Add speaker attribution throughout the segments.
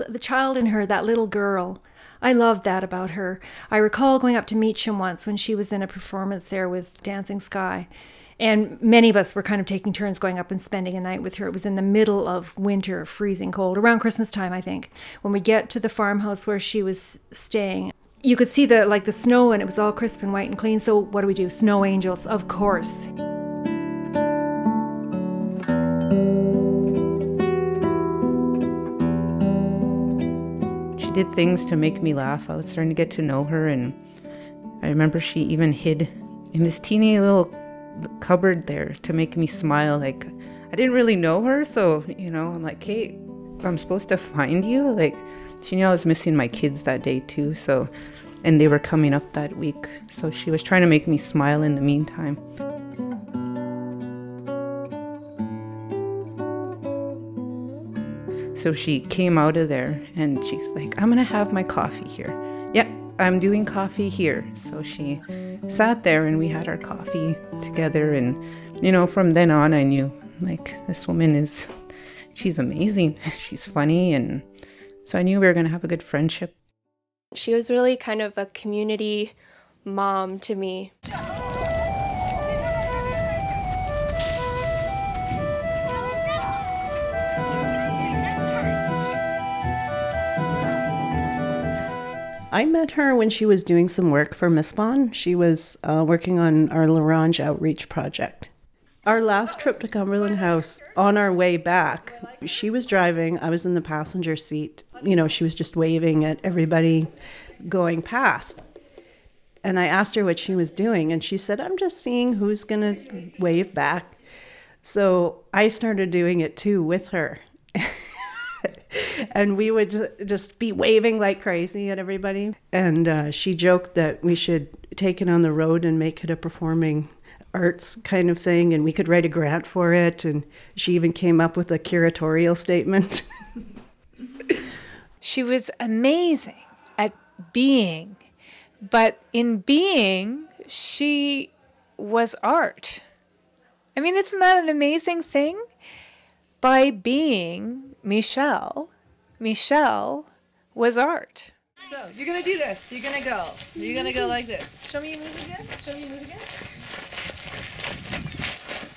Speaker 1: The child in her, that little girl, I loved that about her. I recall going up to Meacham once when she was in a performance there with Dancing Sky. And many of us were kind of taking turns going up and spending a night with her. It was in the middle of winter, freezing cold, around Christmas time, I think. When we get to the farmhouse where she was staying, you could see the snow, and it was all crisp and white and clean. So what do? Snow angels, of course.
Speaker 2: She did things to make me laugh. I was starting to get to know her, and I remember she even hid in this teeny little cupboard there to make me smile. Like, I didn't really know her, so, you know, I'm like, Kate, I'm supposed to find you? Like, she knew I was missing my kids that day too, so, and they were coming up that week, so she was trying to make me smile in the meantime. So she came out of there and she's like, I'm gonna have my coffee here. Yeah, I'm doing coffee here. So she sat there and we had our coffee together, and, you know, from then on I knew, like, this woman she's amazing. She's funny, and so I knew we were gonna have a good friendship.
Speaker 3: She was really kind of a community mom to me.
Speaker 4: I met her when she was doing some work for Miss Bon. She was working on our L'Orange outreach project. Our last trip to Cumberland House, on our way back, she was driving, I was in the passenger seat. You know, she was just waving at everybody going past. And I asked her what she was doing, and she said, I'm just seeing who's gonna wave back. So I started doing it too with her. And we would just be waving like crazy at everybody. And she joked that we should take it on the road and make it a performing arts kind of thing, and we could write a grant for it. And she even came up with a curatorial statement.
Speaker 5: She was amazing at being, but in being, she was art. I mean, isn't that an amazing thing? By being Michele was art.
Speaker 6: So, you're going to do this. You're going to go. You're going to go like this. Show me your move again. Show me your move again.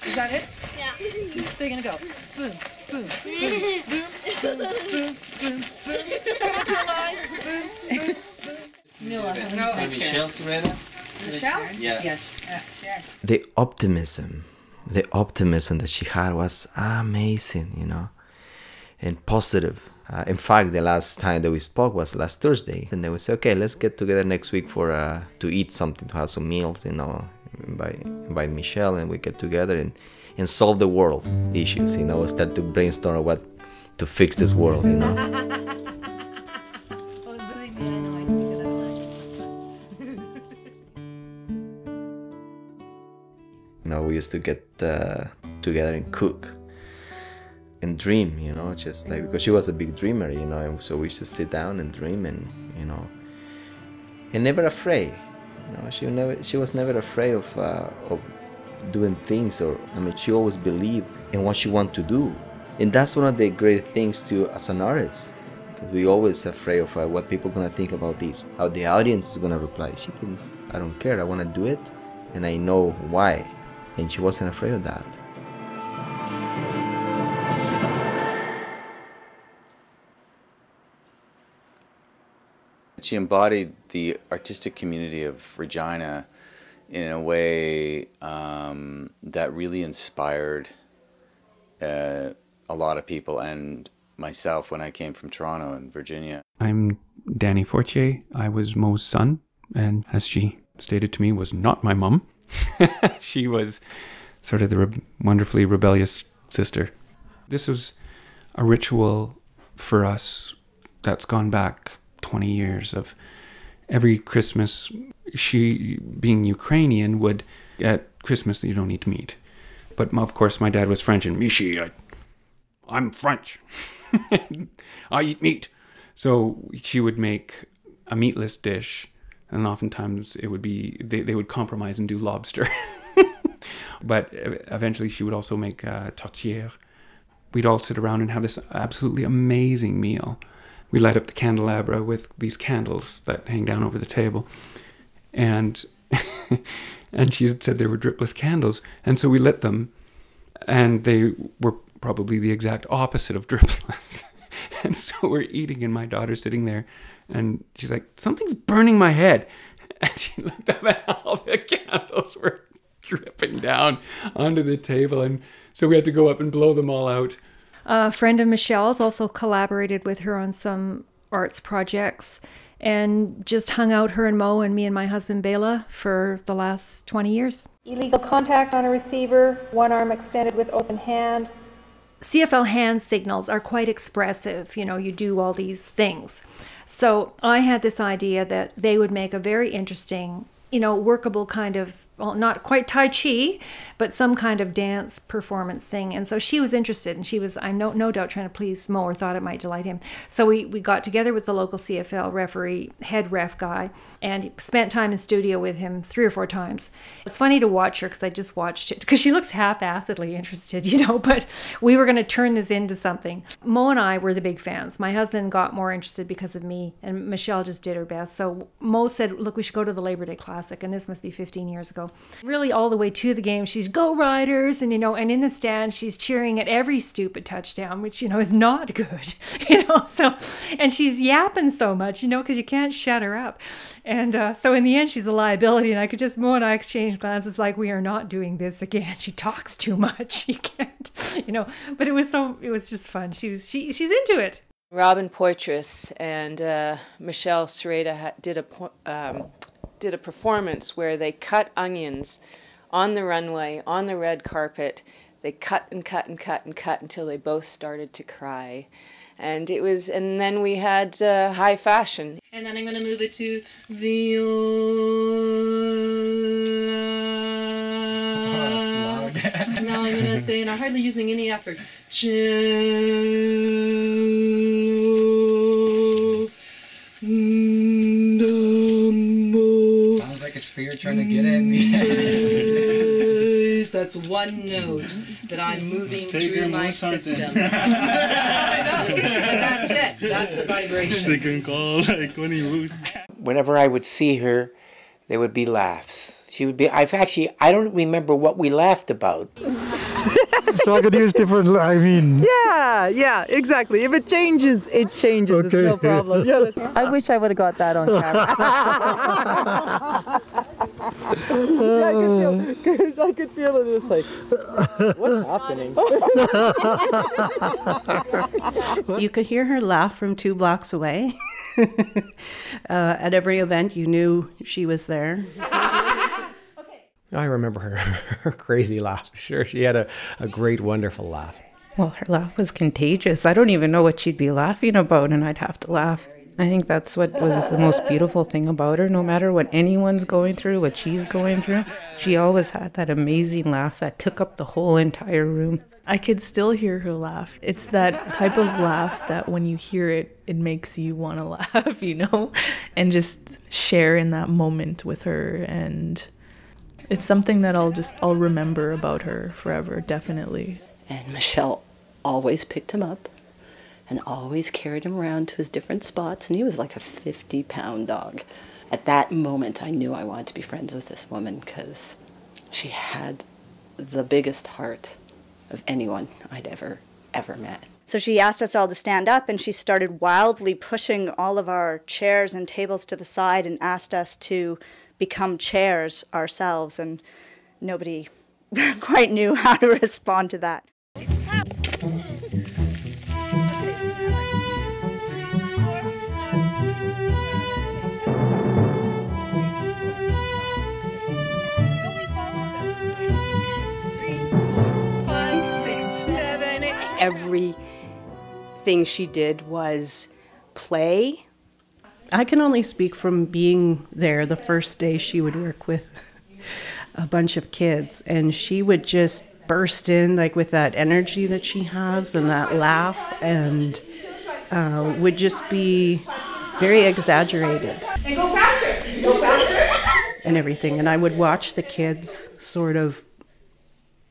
Speaker 6: Is that it? Yeah. So you're going to go. Boom, boom, boom, boom, boom, boom, boom, boom. Come into a line. Boom, boom, boom. No,
Speaker 7: Michele Sereda.
Speaker 6: Michele?
Speaker 7: Yeah.
Speaker 6: Yes. Sure.
Speaker 7: The optimism that she had was amazing, you know, and positive. In fact, the last time that we spoke was last Thursday, and then we said, okay, let's get together next week for to eat something, to have some meals, you know, invite Michele, and we get together and solve the world issues, you know, start to brainstorm what to fix this world, you know. You know, we used to get together and cook and dream, you know, just like, because she was a big dreamer, you know, and so we used to sit down and dream, and, you know, and never afraid, you know, she was never afraid of doing things, or, I mean, she always believed in what she wanted to do, and that's one of the great things too as an artist, because we always afraid of what people are gonna think about this, how the audience is gonna reply. She didn't, I don't care, I wanna do it, and I know why, and she wasn't afraid of that.
Speaker 8: She embodied the artistic community of Regina in a way that really inspired a lot of people, and myself when I came from Toronto and Virginia.
Speaker 9: I'm Danny Fortier. I was Mo's son, and as she stated to me, was not my mom. She was sort of the wonderfully rebellious sister. This was a ritual for us that's gone back 20 years of every Christmas. She, being Ukrainian, would, at Christmas, you don't eat meat. But of course, my dad was French, and Michi, I'm French. I eat meat. So she would make a meatless dish, and oftentimes it would be, they would compromise and do lobster. But eventually she would also make tourtière. We'd all sit around and have this absolutely amazing meal. We light up the candelabra with these candles that hang down over the table. And and she had said they were dripless candles. And so we lit them, and they were probably the exact opposite of dripless. And so we're eating, and my daughter's sitting there, and she's like, something's burning my head. And she looked up, and all the candles were dripping down onto the table. And so we had to go up and blow them all out.
Speaker 1: A friend of Michelle's also collaborated with her on some arts projects and just hung out, her and Mo and me and my husband Bela, for the last 20 years. Illegal contact on a receiver, one arm extended with open hand. CFL hand signals are quite expressive. You know, you do all these things. So I had this idea that they would make a very interesting, you know, workable kind of, well, not quite Tai Chi, but some kind of dance performance thing. And so she was interested, and she was, I'm no doubt, trying to please Mo, or thought it might delight him. So we got together with the local CFL referee, head ref guy, and spent time in studio with him 3 or 4 times. It's funny to watch her, because I just watched it, because she looks half-assedly interested, you know, but we were going to turn this into something. Mo and I were the big fans. My husband got more interested because of me, and Michelle just did her best. So Mo said, look, we should go to the Labor Day Classic, and this must be 15 years ago. Really all the way to the game, she's go Riders, and you know, and in the stand she's cheering at every stupid touchdown, which, you know, is not good, you know. So, and she's yapping so much, you know, because you can't shut her up. And so in the end she's a liability, and I could just, Mo and I exchanged glances like, we are not doing this again. She talks too much. You can't, you know. But it was just fun. She's into it.
Speaker 10: Robin Poitras and Michele Sereda did a performance where they cut onions on the runway, on the red carpet. They cut and cut and cut and cut until they both started to cry. And it was, and then we had high fashion.
Speaker 6: And then I'm going to move it to the...
Speaker 11: Oh, that's loud.
Speaker 6: Now I'm going to say, and I'm hardly using any effort.
Speaker 11: Sounds like a spirit trying to get at me.
Speaker 6: That's one note that I'm moving through my system. I know, but that's it. That's the vibration.
Speaker 11: They can call like when he moves.
Speaker 12: Whenever I would see her, there would be laughs. She would be, I don't remember what we laughed about.
Speaker 13: So I could use different, I mean...
Speaker 14: Yeah, exactly. If it changes, it changes. Okay. It's no problem. Yeah, I wish I would have got that on camera. Yeah, I could feel it just like, what's happening?
Speaker 4: You could hear her laugh from 2 blocks away. At every event, you knew she was there.
Speaker 15: I remember her crazy laugh. Sure, she had a great, wonderful laugh.
Speaker 2: Well, her laugh was contagious. I don't even know what she'd be laughing about, and I'd have to laugh. I think that's what was the most beautiful thing about her. No matter what anyone's going through, what she's going through, she always had that amazing laugh that took up the whole entire room.
Speaker 16: I could still hear her laugh. It's that type of laugh that when you hear it, it makes you want to laugh, you know, and just share in that moment with her. And it's something that I'll remember about her forever, definitely.
Speaker 17: And Michelle always picked him up and always carried him around to his different spots, and he was like a 50-pound dog. At that moment, I knew I wanted to be friends with this woman because she had the biggest heart of anyone I'd ever met.
Speaker 18: So she asked us all to stand up, and she started wildly pushing all of our chairs and tables to the side and asked us to become chairs ourselves, and nobody quite knew how to respond to that.
Speaker 19: Everything she did was play.
Speaker 4: I can only speak from being there the first day she would work with a bunch of kids, and she would just burst in like with that energy that she has and that laugh, and would just be very exaggerated.
Speaker 6: And go faster! Go faster!
Speaker 4: And everything. And I would watch the kids sort of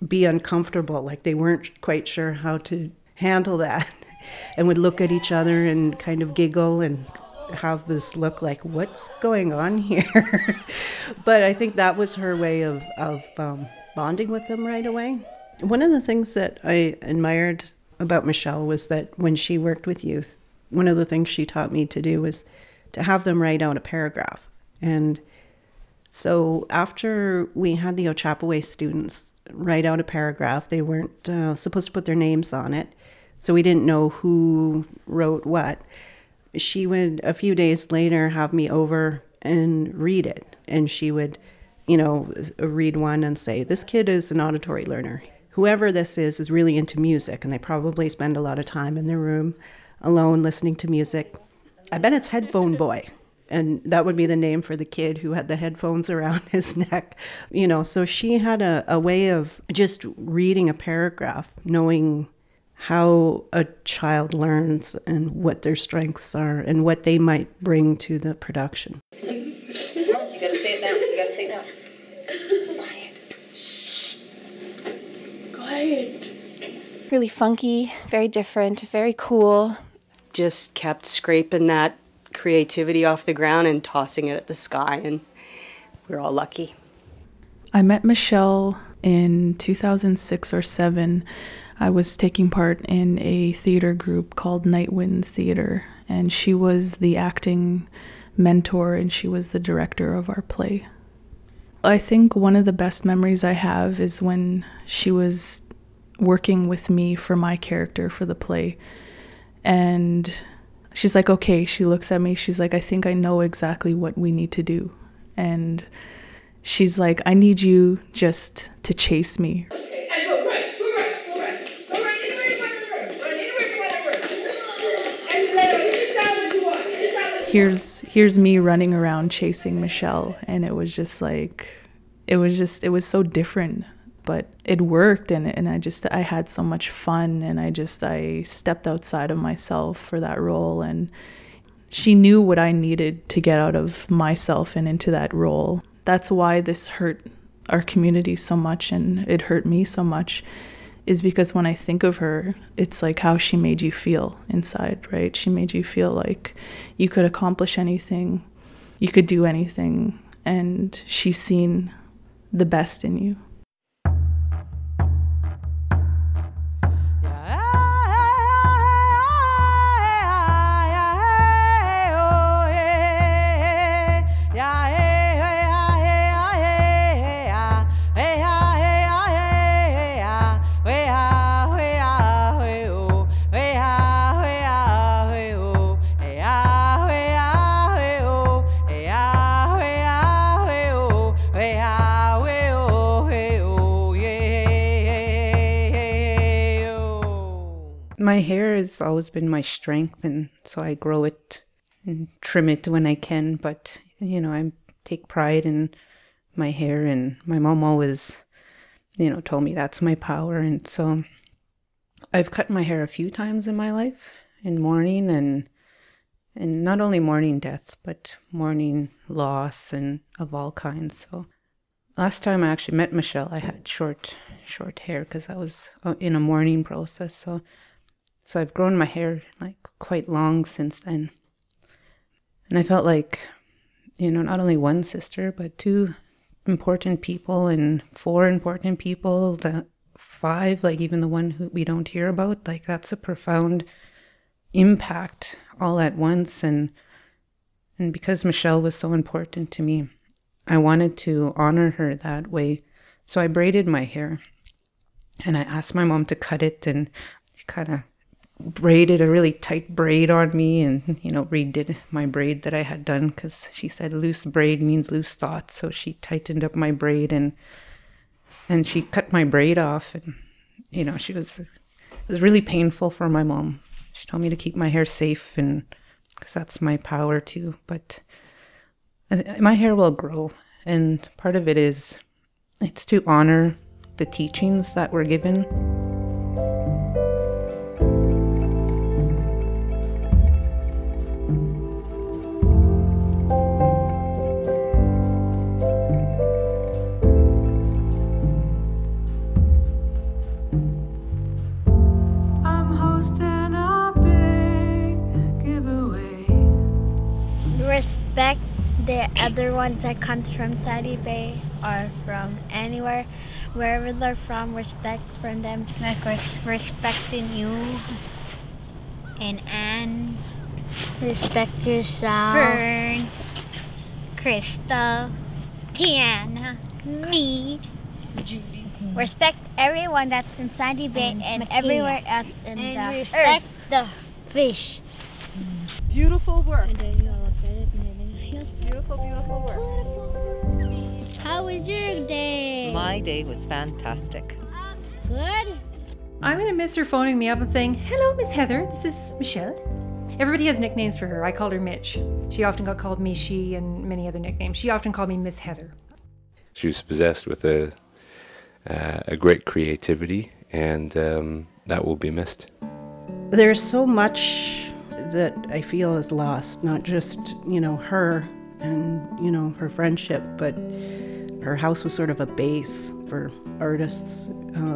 Speaker 4: be uncomfortable, like they weren't quite sure how to handle that, and would look at each other and kind of giggle and have this look like, what's going on here? But I think that was her way of bonding with them right away. One of the things that I admired about Michele was that when she worked with youth, one of the things she taught me to do was to have them write out a paragraph. And so after we had the Ochapaway students write out a paragraph, they weren't supposed to put their names on it, so we didn't know who wrote what. She would, a few days later, have me over and read it. And she would, you know, read one and say, this kid is an auditory learner. Whoever this is really into music, and they probably spend a lot of time in their room alone listening to music. I bet it's Headphone Boy. And that would be the name for the kid who had the headphones around his neck. You know, so she had a way of just reading a paragraph, knowing how a child learns and what their strengths are and what they might bring to the production.
Speaker 6: You gotta say it now. You gotta say it now. Quiet. Shh. Quiet.
Speaker 3: Really funky, very different, very cool.
Speaker 19: Just kept scraping that creativity off the ground and tossing it at the sky, and we're all lucky.
Speaker 16: I met Michele in 2006 or 7. I was taking part in a theater group called Night Wind Theater, and she was the acting mentor and she was the director of our play. I think one of the best memories I have is when she was working with me for my character for the play. And she's like, okay, she looks at me, she's like, I think I know exactly what we need to do. And she's like, I need you just to chase me.
Speaker 6: And go right, go right, go right. Go right anywhere you want to run. Run anywhere you want to run. And you decide what you want. You decide what you want.
Speaker 16: Here's me running around chasing Michele, and it was just like, it was so different, but it worked, and I had so much fun, and I stepped outside of myself for that role, and she knew what I needed to get out of myself and into that role. That's why this hurt our community so much, and it hurt me so much, is because when I think of her, it's like how she made you feel inside, right? She made you feel like you could accomplish anything, you could do anything, and she's seen the best in you.
Speaker 2: My hair has always been my strength, and so I grow it and trim it when I can, but, you know, I take pride in my hair, and my mom always, you know, told me that's my power, and so I've cut my hair a few times in my life, in mourning, and not only mourning deaths, but mourning loss and of all kinds. So last time I actually met Michele, I had short hair because I was in a mourning process, so I've grown my hair like quite long since then. And I felt like, you know, not only one sister, but 2 important people and 4 important people, the 5, like even the one who we don't hear about, like that's a profound impact all at once. And because Michele was so important to me, I wanted to honor her that way. So I braided my hair, and I asked my mom to cut it, and she kind of braided a really tight braid on me, and, you know, redid my braid that I had done, because she said loose braid means loose thoughts. So she tightened up my braid, and she cut my braid off, and, you know, it was really painful for my mom. She told me to keep my hair safe, and because that's my power too. But my hair will grow, and part of it's to honor the teachings that were given.
Speaker 20: the other ones that comes from Sandy Bay or from anywhere, wherever they're from, respect from them. Like respecting you and Anne. Respect yourself. Fern. Crystal. Tiana. Me. Judy. Respect everyone that's in Sandy Bay and everywhere else in the respect earth. The fish.
Speaker 14: Beautiful work.
Speaker 20: Beautiful, beautiful work. How was your day?
Speaker 21: My day was fantastic.
Speaker 20: Good?
Speaker 1: I'm going to miss her phoning me up and saying, "Hello, Miss Heather, this is Michelle." Everybody has nicknames for her. I called her Mitch. She often got called me, she, and many other nicknames. She often called me Miss Heather.
Speaker 22: She was possessed with a great creativity, and that will be missed.
Speaker 4: There's so much that I feel is lost, not just, her and, her friendship, but her house was sort of a base for artists,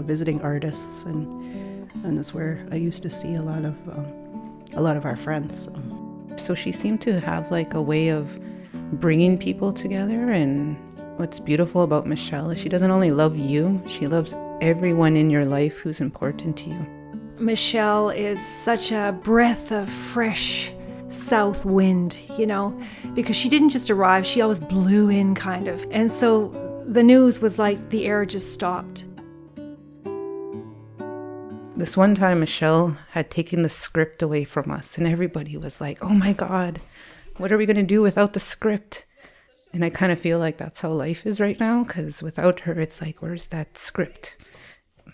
Speaker 4: visiting artists, and that's where I used to see a lot of our friends.
Speaker 2: So she seemed to have like a way of bringing people together, and what's beautiful about Michele is she doesn't only love you, she loves everyone in your life who's important to you.
Speaker 1: Michele is such a breath of fresh south wind, because she didn't just arrive, she always blew in kind of. And so the news was like the air just stopped.
Speaker 2: This one time Michele had taken the script away from us and everybody was like, "Oh my God, what are we going to do without the script?" And I kind of feel like that's how life is right now, because without her, it's like, where's that script?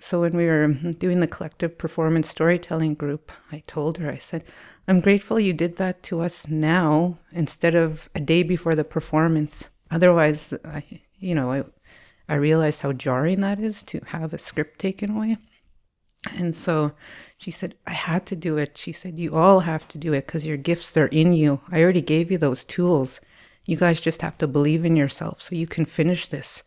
Speaker 2: So when we were doing the collective performance storytelling group, I told her, I said, "I'm grateful you did that to us now instead of a day before the performance. Otherwise, I realized how jarring that is to have a script taken away." And so she said, "I had to do it." She said, "You all have to do it because your gifts are in you. I already gave you those tools. You guys just have to believe in yourself so you can finish this."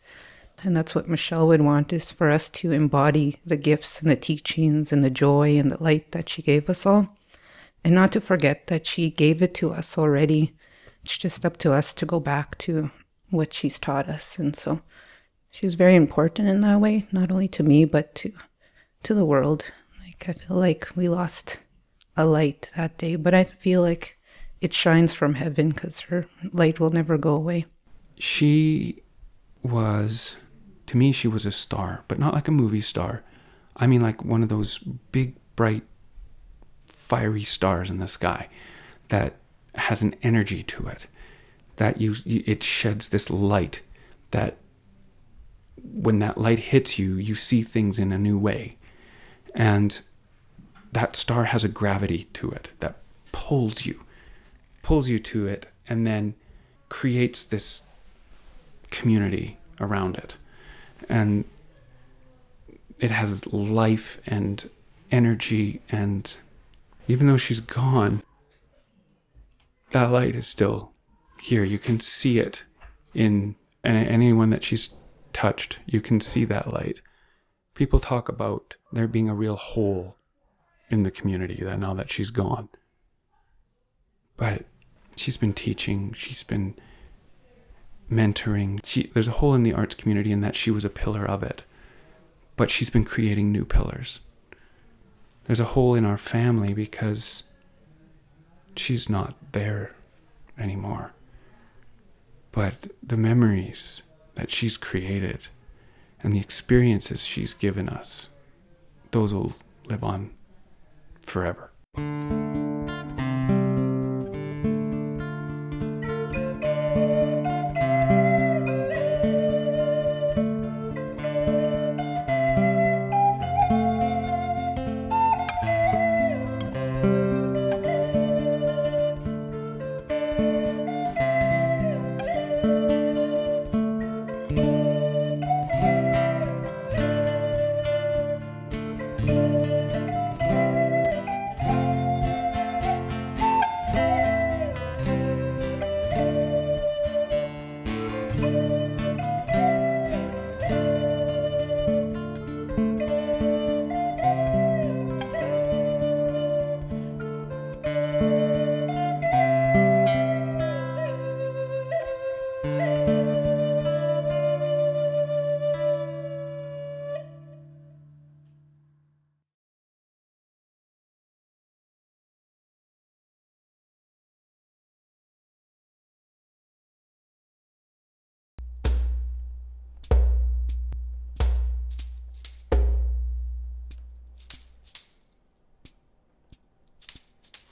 Speaker 2: And that's what Michele would want, is for us to embody the gifts and the teachings and the joy and the light that she gave us all. And not to forget that she gave it to us already. It's just up to us to go back to what she's taught us. And so she was very important in that way, not only to me, but to the world. Like, I feel like we lost a light that day, but I feel like it shines from heaven because her light will never go away.
Speaker 9: She was, to me, she was a star, but not like a movie star. I mean, like one of those big, bright, fiery stars in the sky that has an energy to it, that it sheds this light that when that light hits you, you see things in a new way. And that star has a gravity to it that pulls you to it, and then creates this community around it. And it has life and energy, and even though she's gone, that light is still here. You can see it in anyone that she's touched. You can see that light. People talk about there being a real hole in the community that now that she's gone. But she's been teaching, she's been mentoring. There's a hole in the arts community in that she was a pillar of it. But she's been creating new pillars. There's a hole in our family because she's not there anymore. But the memories that she's created and the experiences she's given us, those will live on forever.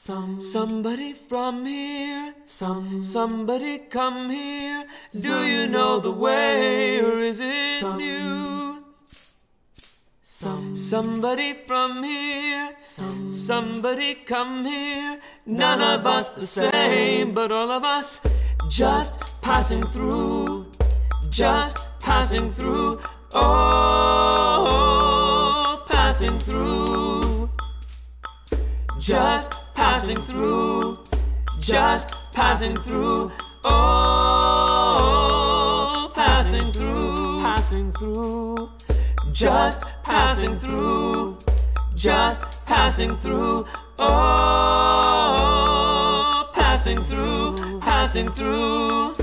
Speaker 5: Somebody from here, somebody come here. Do you know the way, or is it new? Somebody from here, somebody come here. None of us the same, but all of us just passing through, just passing through. Oh, passing through, just passing through, just passing through. Oh, passing through, passing through, just passing through, just passing through. Oh, passing through, passing through,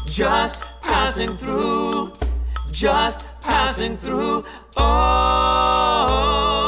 Speaker 5: just passing through, just passing through. Oh.